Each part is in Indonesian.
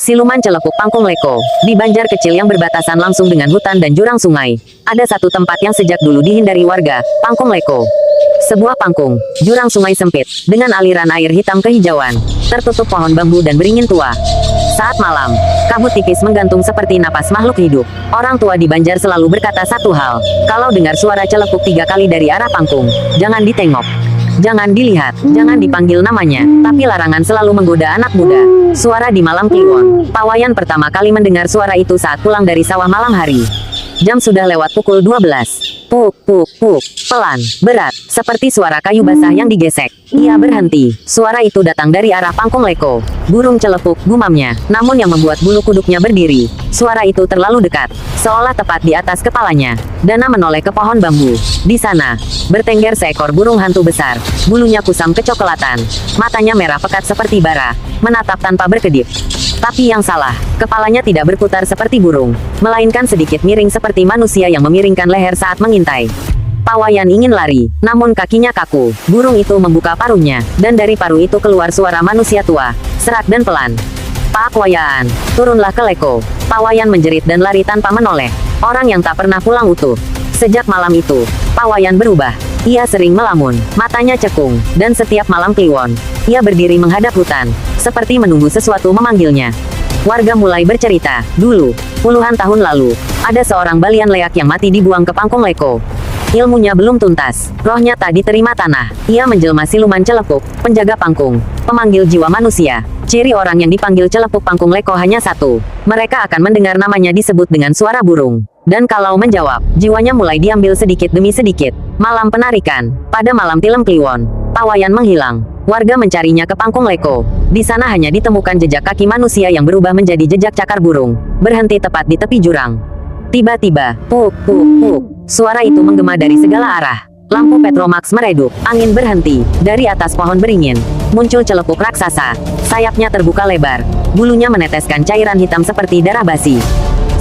Siluman celepuk Pangkung Leko. Di banjar kecil yang berbatasan langsung dengan hutan dan jurang sungai, ada satu tempat yang sejak dulu dihindari warga, Pangkung Leko. Sebuah pangkung, jurang sungai sempit, dengan aliran air hitam kehijauan, tertutup pohon bambu dan beringin tua. Saat malam, kabut tipis menggantung seperti napas makhluk hidup. Orang tua di Banjar selalu berkata satu hal, kalau dengar suara celepuk 3 kali dari arah pangkung, jangan ditengok. Jangan dilihat, jangan dipanggil namanya, tapi larangan selalu menggoda anak muda. Suara di malam kliwon. Pawayan pertama kali mendengar suara itu saat pulang dari sawah malam hari. Jam sudah lewat pukul 12. Puk, puk, puk. Pelan, berat, seperti suara kayu basah yang digesek. Ia berhenti. Suara itu datang dari arah Pangkung Leko. Burung celepuk, gumamnya. Namun yang membuat bulu kuduknya berdiri. Suara itu terlalu dekat, seolah tepat di atas kepalanya. Dana menoleh ke pohon bambu. Di sana, bertengger seekor burung hantu besar. Bulunya kusam kecoklatan. Matanya merah pekat seperti bara, menatap tanpa berkedip. Tapi yang salah, kepalanya tidak berputar seperti burung, melainkan sedikit miring seperti manusia yang memiringkan leher saat mengintai. Pawayan ingin lari, namun kakinya kaku. Burung itu membuka paruhnya, dan dari paruh itu keluar suara manusia tua, serak dan pelan. Pak Wayaan, turunlah ke Leko. Pawayan menjerit dan lari tanpa menoleh. Orang yang tak pernah pulang utuh. Sejak malam itu, Pawayan berubah. Ia sering melamun, matanya cekung, dan setiap malam kliwon, ia berdiri menghadap hutan, seperti menunggu sesuatu memanggilnya. Warga mulai bercerita, dulu, puluhan tahun lalu, ada seorang balian leak yang mati dibuang ke Pangkung Leko. Ilmunya belum tuntas, rohnya tak diterima tanah. Ia menjelma siluman celepuk, penjaga pangkung, pemanggil jiwa manusia. Ciri orang yang dipanggil celepuk Pangkung Leko hanya satu, mereka akan mendengar namanya disebut dengan suara burung. Dan kalau menjawab, jiwanya mulai diambil sedikit demi sedikit. Malam penarikan. Pada malam tilem kliwon, Pawayan menghilang. Warga mencarinya ke Pangkung Leko. Di sana hanya ditemukan jejak kaki manusia yang berubah menjadi jejak cakar burung, berhenti tepat di tepi jurang. Tiba-tiba, puk, puk, puk. Suara itu menggema dari segala arah. Lampu Petromax meredup, angin berhenti. Dari atas pohon beringin, muncul celepuk raksasa. Sayapnya terbuka lebar, bulunya meneteskan cairan hitam seperti darah basi.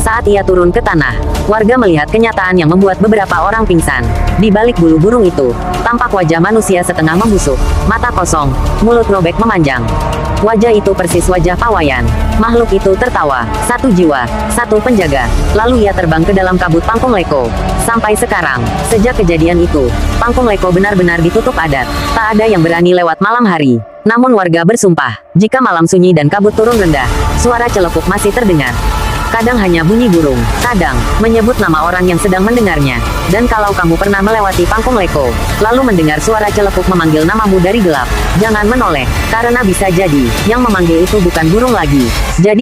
Saat ia turun ke tanah, warga melihat kenyataan yang membuat beberapa orang pingsan. Di balik bulu burung itu, tampak wajah manusia setengah membusuk, mata kosong, mulut robek memanjang. Wajah itu persis wajah Pawayan. Makhluk itu tertawa, satu jiwa, satu penjaga. Lalu ia terbang ke dalam kabut Pangkung Leko. Sampai sekarang, sejak kejadian itu, Pangkung Leko benar-benar ditutup adat. Tak ada yang berani lewat malam hari. Namun warga bersumpah, jika malam sunyi dan kabut turun rendah, suara celepuk masih terdengar. Kadang hanya bunyi burung, kadang menyebut nama orang yang sedang mendengarnya. Dan kalau kamu pernah melewati Pangkung Leko, lalu mendengar suara celepuk memanggil namamu dari gelap, jangan menoleh, karena bisa jadi yang memanggil itu bukan burung lagi. Jadi